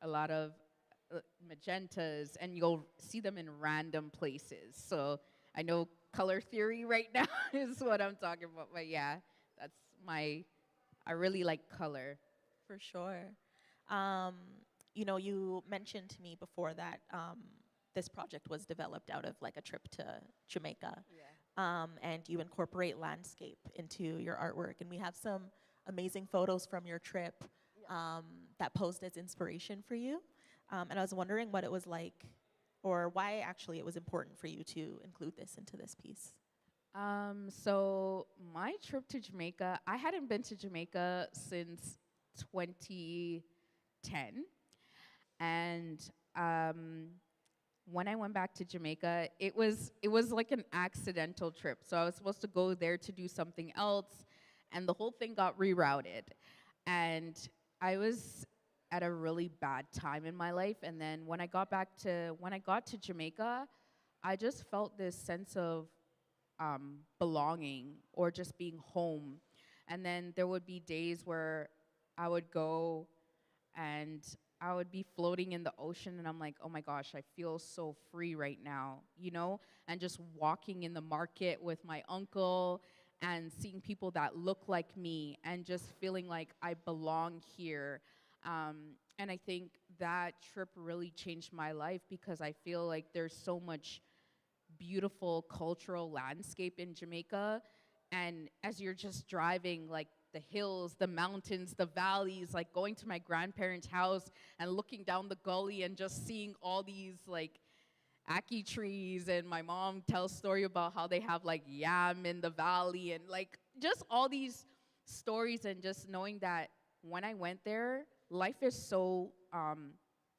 a lot of magentas, and you'll see them in random places. So I know color theory right now is what I'm talking about, but yeah, that's my, I really like color. For sure. Um, you know, you mentioned to me before that this project was developed out of like a trip to Jamaica, and you incorporate landscape into your artwork. And we have some amazing photos from your trip that posed as inspiration for you. And I was wondering what it was like, or why actually it was important for you to include this into this piece. So my trip to Jamaica, I hadn't been to Jamaica since 2010, and when I went back to Jamaica, it was like an accidental trip. So I was supposed to go there to do something else, and the whole thing got rerouted, and I was at a really bad time in my life. And then when I got to Jamaica, I just felt this sense of belonging or just being home. And then there would be days where I would go and I would be floating in the ocean and I'm like, oh my gosh, I feel so free right now, you know? And just walking in the market with my uncle and seeing people that look like me and just feeling like I belong here. And I think that trip really changed my life because I feel like there's so much beautiful cultural landscape in Jamaica. And as you're just driving, like the hills, the mountains, the valleys, like going to my grandparents' house and looking down the gully and just seeing all these like ackee trees. And my mom tells story about how they have like yam in the valley and like just all these stories. And just knowing that when I went there, life is so,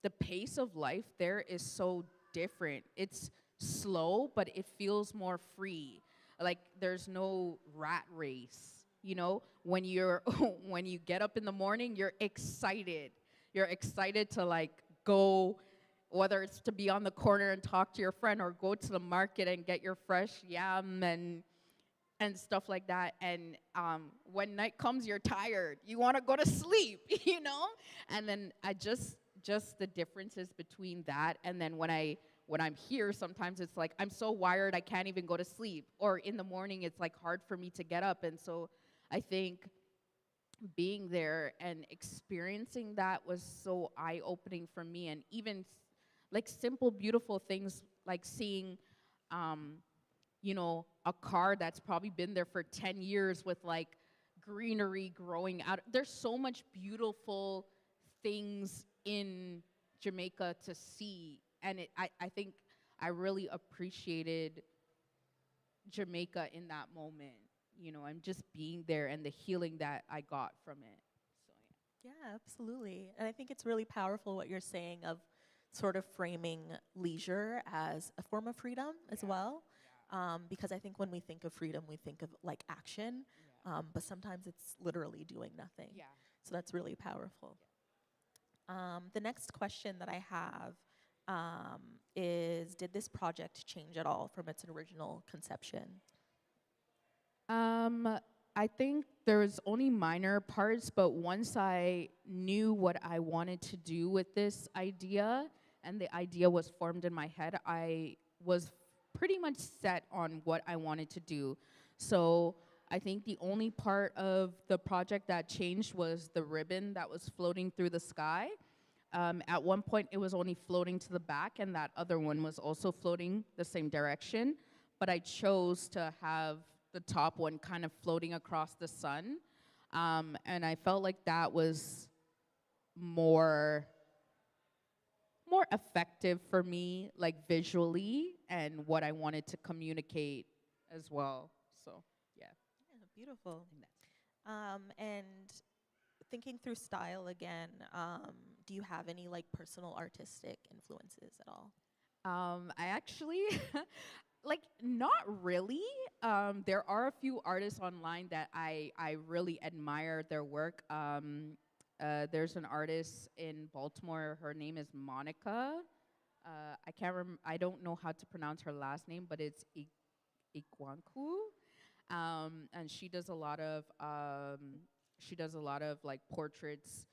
the pace of life there is so different. It's slow, but it feels more free. Like there's no rat race. You know, when you're when you get up in the morning, you're excited. You're excited to like go, whether it's to be on the corner and talk to your friend or go to the market and get your fresh yam and stuff like that. And when night comes, you're tired. You want to go to sleep, you know? And then I just the differences between that and then when I'm here, sometimes it's like I'm so wired I can't even go to sleep. Or in the morning, it's like hard for me to get up. And so I think being there and experiencing that was so eye-opening for me. And even like simple, beautiful things like seeing, you know, a car that's probably been there for 10 years with like greenery growing out. There's so much beautiful things in Jamaica to see. And I think I really appreciated Jamaica in that moment. You know, I'm just being there and the healing that I got from it. So yeah. Yeah, absolutely. And I think it's really powerful what you're saying of sort of framing leisure as a form of freedom as well. Because I think when we think of freedom, we think of like action, but sometimes it's literally doing nothing. Yeah. So that's really powerful. The next question that I have is, did this project change at all from its original conception? I think there was only minor parts, but once I knew what I wanted to do with this idea, and the idea was formed in my head, I was pretty much set on what I wanted to do. So I think the only part of the project that changed was the ribbon that was floating through the sky. At one point, it was only floating to the back, and that other one was also floating the same direction. But I chose to have the top one kind of floating across the sun. And I felt like that was more effective for me, like visually, and what I wanted to communicate as well. So, yeah. Yeah, beautiful. I think that's And thinking through style again, do you have any like personal artistic influences at all? I actually, like, not really. There are a few artists online that I really admire their work. There's an artist in Baltimore. Her name is Monica. I don't know how to pronounce her last name, but it's Ikwanku. And she does a lot of like portraits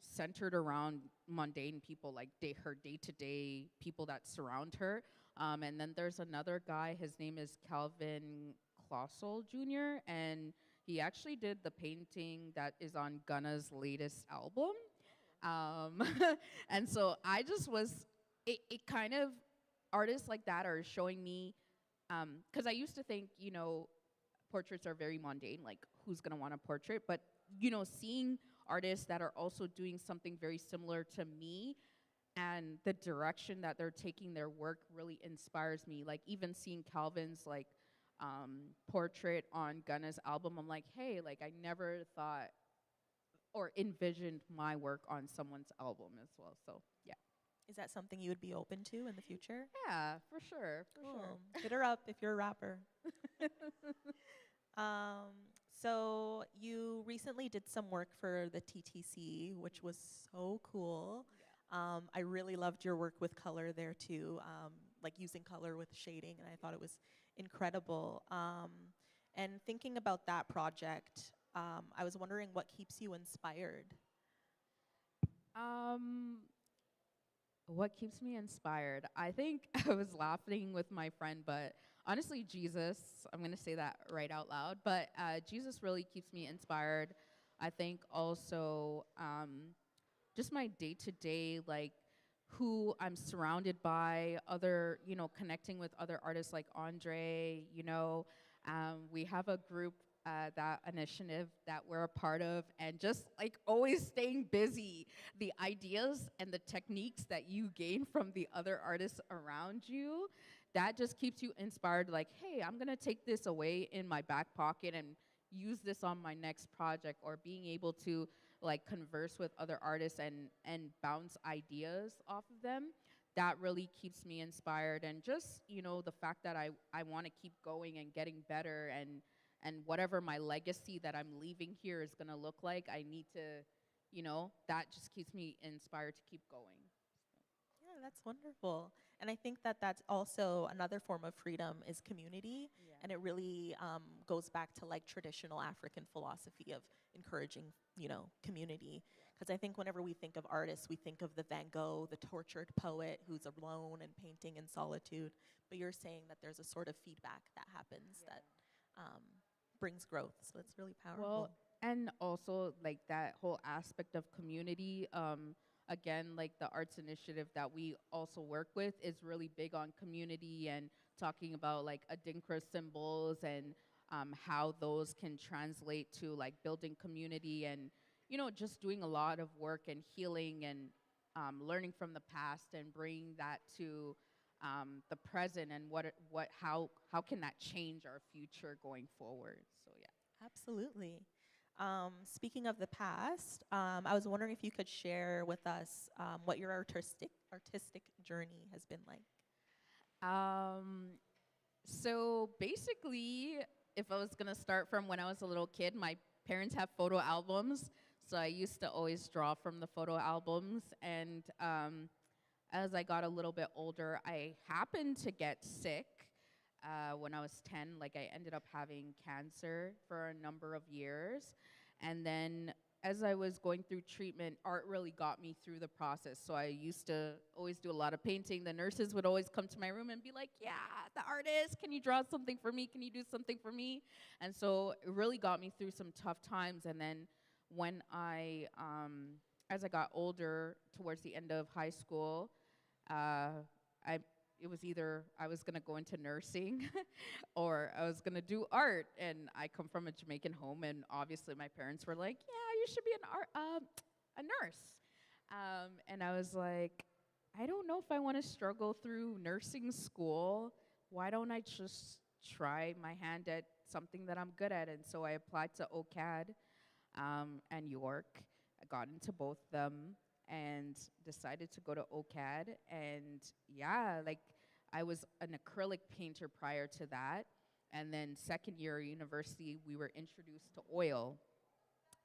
centered around mundane people, like her day-to-day people that surround her. And then there's another guy, his name is Calvin Colossal Jr., and he actually did the painting that is on Gunna's latest album. Um, and so I just was, it kind of, artists like that are showing me, because I used to think, portraits are very mundane, like who's gonna want a portrait? But, seeing artists that are also doing something very similar to me and the direction that they're taking their work really inspires me. Like even seeing Calvin's portrait on Gunna's album, I'm like, hey, like I never thought or envisioned my work on someone's album as well. So yeah. Is that something you would be open to in the future? Yeah, for sure, for Cool. sure. Hit her up if you're a rapper. So you recently did some work for the TTC, which was so cool. Yeah. I really loved your work with color there too, like using color with shading, and I thought it was incredible. And thinking about that project, I was wondering what keeps you inspired? What keeps me inspired? I think I was laughing with my friend, but honestly, Jesus, I'm going to say that right out loud, but Jesus really keeps me inspired. I think also just my day-to-day, like who I'm surrounded by, other, connecting with other artists like Andre, we have a group, that initiative that we're a part of, and just like always staying busy, the ideas and the techniques that you gain from the other artists around you, that just keeps you inspired, like, hey, I'm gonna take this away in my back pocket and use this on my next project, or being able to like converse with other artists and bounce ideas off of them. That really keeps me inspired, and just the fact that I want to keep going and getting better, and whatever my legacy that I'm leaving here is gonna look like, I need to, that just keeps me inspired to keep going. Yeah, that's wonderful. And I think that that's also another form of freedom is community. Yeah. And it really goes back to like traditional African philosophy of encouraging, community. Because I think whenever we think of artists, we think of the Van Gogh, the tortured poet who's alone and painting in solitude. But you're saying that there's a sort of feedback that happens that brings growth. So that's really powerful. Well, and also like that whole aspect of community, again, like the arts initiative that we also work with is really big on community and talking about like Adinkra symbols and how those can translate to like building community, and just doing a lot of work and healing and learning from the past and bringing that to the present, and how can that change our future going forward. So yeah. Absolutely. Speaking of the past, I was wondering if you could share with us what your artistic journey has been like. So basically, if I was gonna start from when I was a little kid, my parents have photo albums, so I used to always draw from the photo albums. And as I got a little bit older, I happened to get sick when I was 10. Like I ended up having cancer for a number of years. And then as I was going through treatment, art really got me through the process. So I used to always do a lot of painting. The nurses would always come to my room and be like, yeah, the artist, can you draw something for me? Can you do something for me? And so it really got me through some tough times. And then when as I got older, towards the end of high school, it was either I was gonna go into nursing or I was gonna do art. And I come from a Jamaican home, and obviously my parents were like, yeah, you should be a nurse. And I was like, I don't know if I wanna struggle through nursing school. Why don't I just try my hand at something that I'm good at? And so I applied to OCAD and York. I got into both of them and decided to go to OCAD. And yeah, like I was an acrylic painter prior to that. And then second year at university, we were introduced to oil.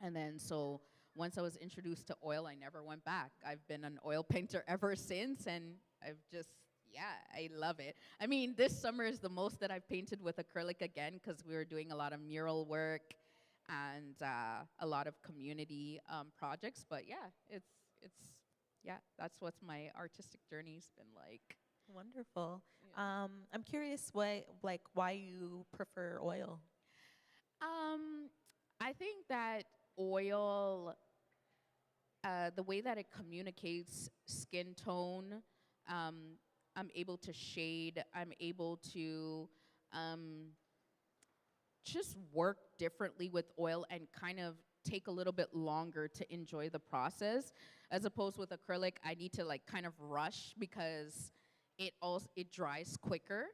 And then so once I was introduced to oil, I never went back. I've been an oil painter ever since, and I've just, yeah, I love it. I mean, this summer is the most that I've painted with acrylic again, because we were doing a lot of mural work. and a lot of community projects. But yeah, yeah, that's what my artistic journey's been like. Wonderful. Yeah. I'm curious why you prefer oil. I think that oil, the way that it communicates skin tone, um, I'm able to shade, I'm able to um, just work differently with oil and kind of take a little bit longer to enjoy the process, as opposed with acrylic I need to like kind of rush because it dries quicker.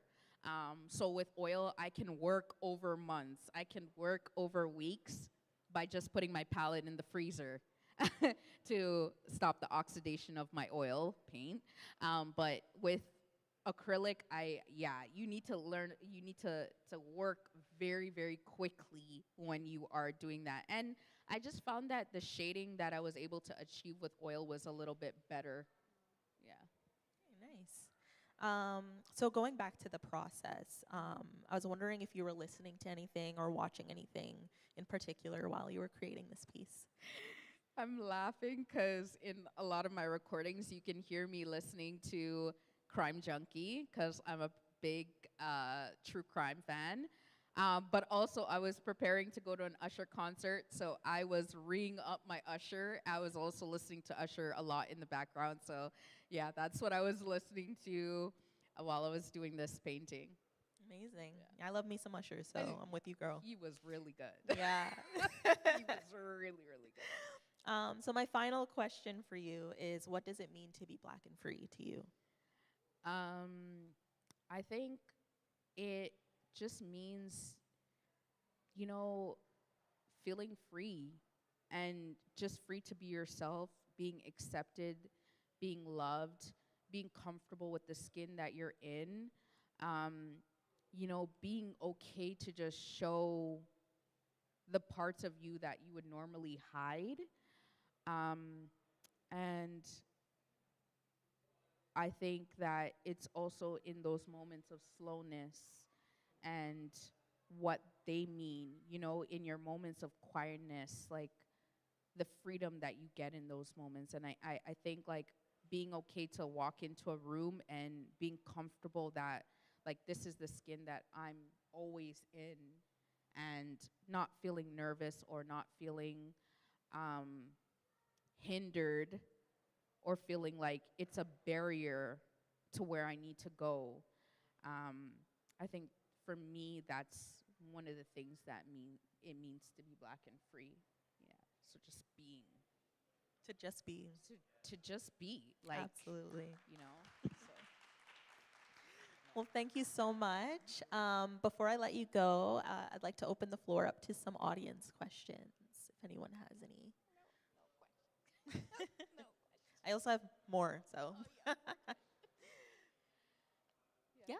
So with oil I can work over months, I can work over weeks by just putting my palette in the freezer to stop the oxidation of my oil paint. But with acrylic, you need to learn, you need to work very, very quickly when you are doing that. And I just found that the shading that I was able to achieve with oil was a little bit better. Yeah. Okay, nice. So going back to the process, I was wondering if you were listening to anything or watching anything in particular while you were creating this piece. I'm laughing because in a lot of my recordings, you can hear me listening to Crime Junkie because I'm a big true crime fan. But also, I was preparing to go to an Usher concert, so I was ringing up my Usher. I was also listening to Usher a lot in the background. So, yeah, that's what I was listening to while I was doing this painting. Amazing. Yeah. Yeah, I love me some Usher, so I'm with you, girl. He was really good. Yeah. He was really, really good. So my final question for you is, what does it mean to be Black and free to you? I think it just means, you know, feeling free and just free to be yourself, being accepted, being loved, being comfortable with the skin that you're in, you know, being okay to just show the parts of you that you would normally hide. And I think that it's also in those moments of slowness and what they mean, you know, in your moments of quietness, like the freedom that you get in those moments. And I think like being okay to walk into a room and being comfortable that like this is the skin that I'm always in, and not feeling nervous or not feeling hindered or feeling like it's a barrier to where I need to go. I think for me, that's one of the things that it means to be Black and free. Yeah. So just being. To just be. To just be. Like, absolutely. you know. So. Well, thank you so much. Before I let you go, I'd like to open the floor up to some audience questions, if anyone has any. No questions. No. I also have more, so. Oh, yeah. Yeah.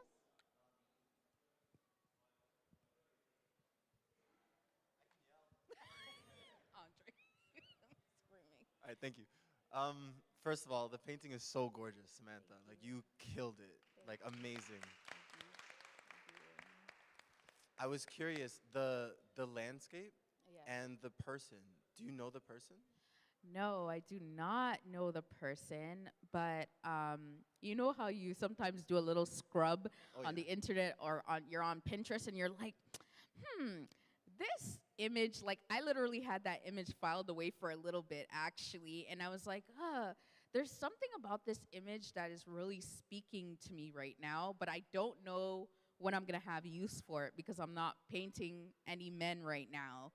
Andre. Screaming. All right, thank you. First of all, the painting is so gorgeous, Samantha. Like, you killed it. Like, amazing. I was curious, the landscape and the person. Do you know the person? No, I do not know the person, but you know how you sometimes do a little scrub on the internet or you're on Pinterest and you're like, this image, like I literally had that image filed away for a little bit actually, and I was like, there's something about this image that is really speaking to me right now, but I don't know when I'm gonna have use for it because I'm not painting any men right now.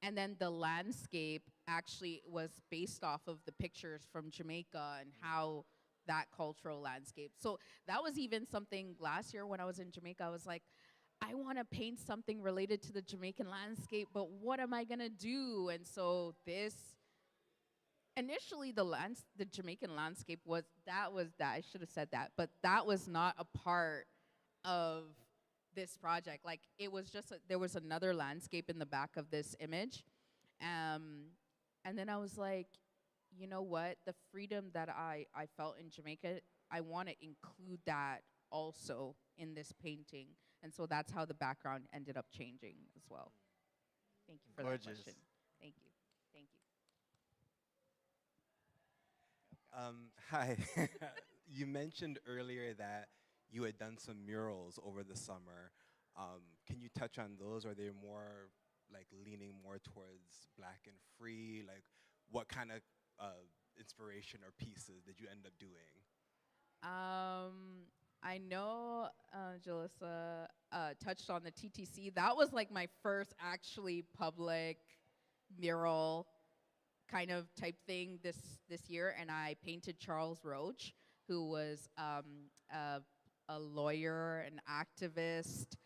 And then the landscape actually was based off of the pictures from Jamaica and how that cultural landscape. So that was even something last year when I was in Jamaica. I was like, I want to paint something related to the Jamaican landscape, but what am I gonna do? And so initially the Jamaican landscape was that. I should have said that, but that was not a part of this project. Like it was just there was another landscape in the back of this image, and then I was like, you know what, the freedom that I felt in Jamaica, I want to include that also in this painting, and so that's how the background ended up changing as well. Thank you for Gorgeous. that question. Thank you. Thank you. Hi. You mentioned earlier that you had done some murals over the summer. Can you touch on those? Are they more like leaning more towards black and free? Like what kind of inspiration or pieces did you end up doing? I know Jalissa touched on the TTC. That was like my first actually public mural kind of type thing this year, and I painted Charles Roach, who was a lawyer, an activist,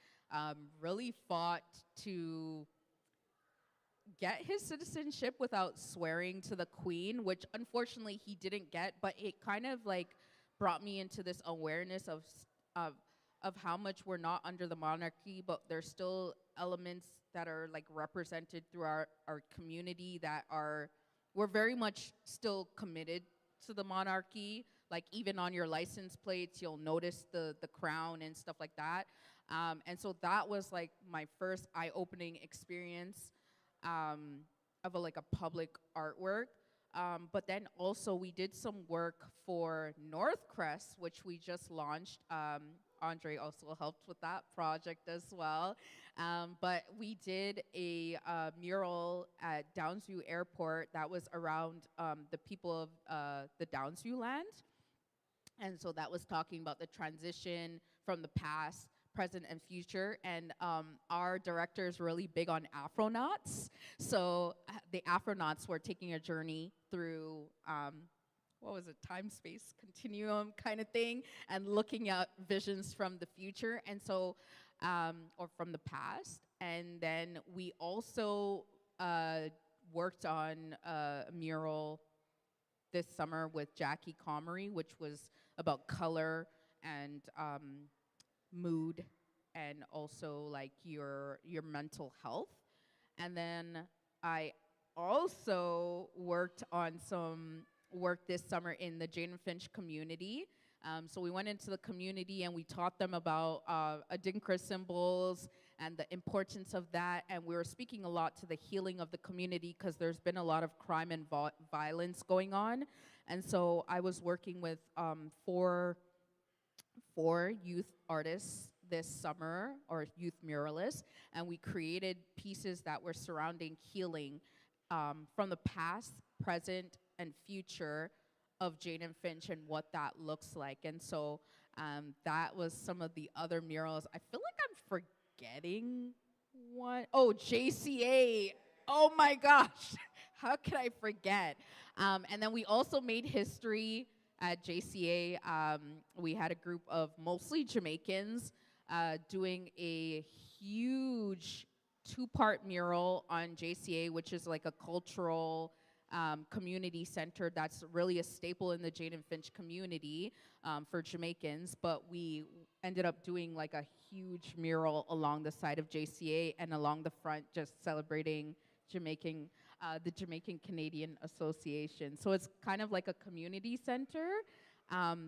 really fought to get his citizenship without swearing to the queen, which unfortunately he didn't get, but it kind of like brought me into this awareness of how much we're not under the monarchy, but there's still elements that are like represented through our community that are, we're very much still committed to the monarchy. Like even on your license plates, you'll notice the crown and stuff like that. And so that was like my first eye-opening experience of like a public artwork. But then also we did some work for Northcrest, which we just launched. Andre also helped with that project as well. But we did a mural at Downsview Airport that was around the people of the Downsview land. And so that was talking about the transition from the past, present, and future. And our director is really big on Afronauts. So the Afronauts were taking a journey through, what was it, time, space, continuum kind of thing, and looking at visions from the future, and so, or from the past. And then we also worked on a mural this summer with Jackie Comery, which was about color and mood, and also like your mental health. And then I also worked on some work this summer in the Jane and Finch community. So we went into the community and we taught them about Adinkra symbols and the importance of that. And we were speaking a lot to the healing of the community because there's been a lot of crime and violence going on. And so I was working with four youth artists this summer, or youth muralists, and we created pieces that were surrounding healing from the past, present, and future of Jane and Finch and what that looks like. And so that was some of the other murals. I feel like I'm forgetting one. Oh, JCA. Oh my gosh. How could I forget? And then we also made history at JCA. We had a group of mostly Jamaicans doing a huge two-part mural on JCA, which is like a cultural community center that's really a staple in the Jane and Finch community for Jamaicans. But we ended up doing like a huge mural along the side of JCA and along the front, just celebrating Jamaican, the Jamaican Canadian Association. So it's kind of like a community center,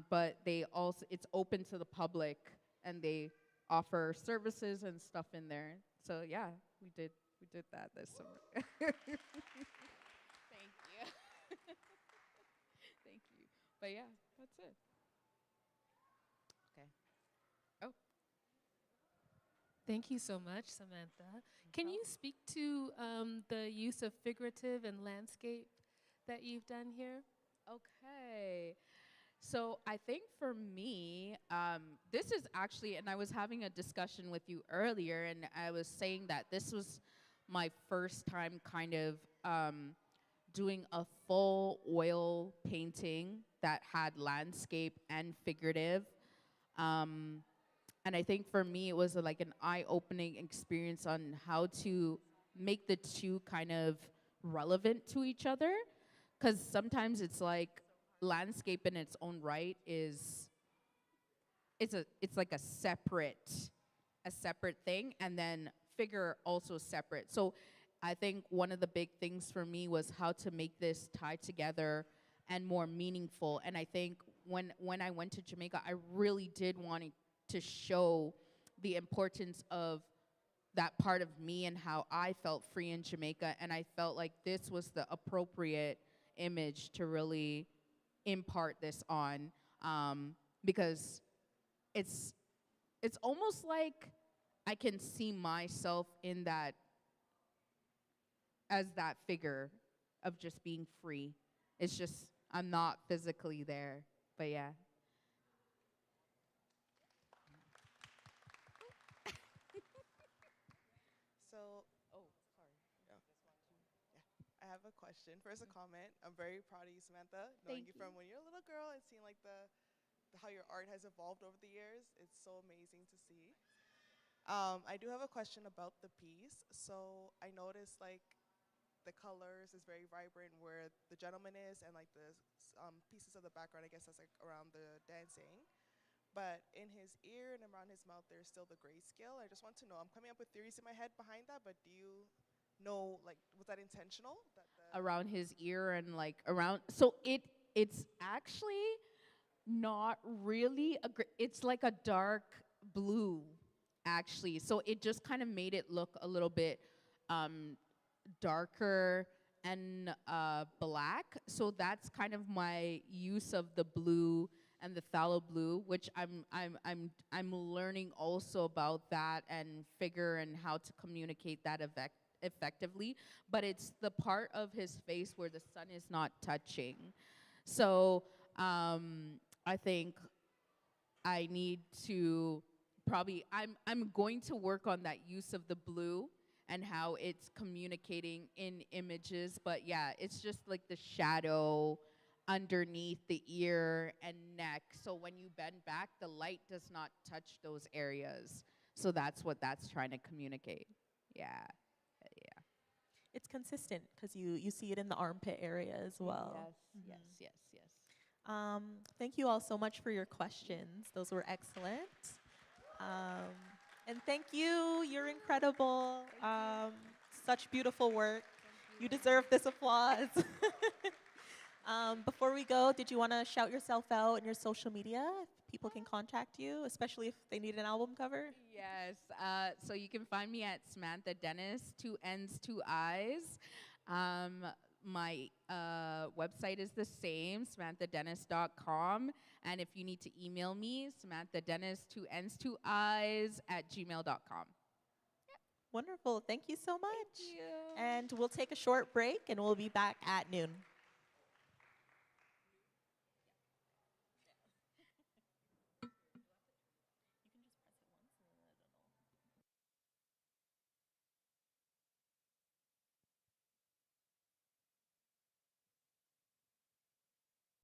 but they also, it's open to the public, and they offer services and stuff in there. So yeah, we did that this summer. Thank you. Thank you. But yeah, that's it. Okay. Oh. Thank you so much, Samantha. Can you speak to the use of figurative and landscape that you've done here? Okay. So I think for me, this is actually, and I was having a discussion with you earlier, and I was saying that this was my first time kind of doing a full oil painting that had landscape and figurative. And I think for me, it was like an eye-opening experience on how to make the two kind of relevant to each other. Because sometimes it's like landscape in its own right is, it's like a separate thing, and then figure also separate. So I think one of the big things for me was how to make this tie together and more meaningful. And I think when I went to Jamaica, I really did want to show the importance of that part of me and how I felt free in Jamaica, and I felt like this was the appropriate image to really impart this on, because it's almost like I can see myself in that, as that figure of just being free. It's just I'm not physically there, but yeah. So, Oh, sorry. yeah. I have a question. First, a comment. I'm very proud of you, Samantha. Knowing Thank you from when you're a little girl and seeing like how your art has evolved over the years. It's so amazing to see. I do have a question about the piece. So I noticed like the colors is very vibrant where the gentleman is, and like the pieces of the background, I guess that's like around the dancing. But in his ear and around his mouth, there's still the grayscale. I just want to know, I'm coming up with theories in my head behind that, but do you know, like, was that intentional? Around his ear and like around, so it's actually not really it's like a dark blue, actually. So it just kind of made it look a little bit darker and black. So that's kind of my use of the blue and the phthalo blue, which I'm learning also about that and figure and how to communicate that effectively. But it's the part of his face where the sun is not touching. So I think I need to I'm going to work on that use of the blue and how it's communicating in images. But yeah, it's just like the shadow underneath the ear and neck. So when you bend back, the light does not touch those areas. So that's what that's trying to communicate. Yeah. Yeah. It's consistent because you see it in the armpit area as well. Yes, Mhm. yes, yes, yes. Thank you all so much for your questions. Those were excellent. And thank you. You're incredible. Such beautiful work. You deserve this applause. Before we go, did you want to shout yourself out in your social media? If people can contact you, especially if they need an album cover. Yes. So you can find me at Samantha Dennis, 2 N's, 2 I's. My website is the same, samanthadennis.com. And if you need to email me, samanthadennis, 2 N's, 2 I's @gmail.com. Wonderful. Thank you so much. Thank you. And we'll take a short break and we'll be back at noon.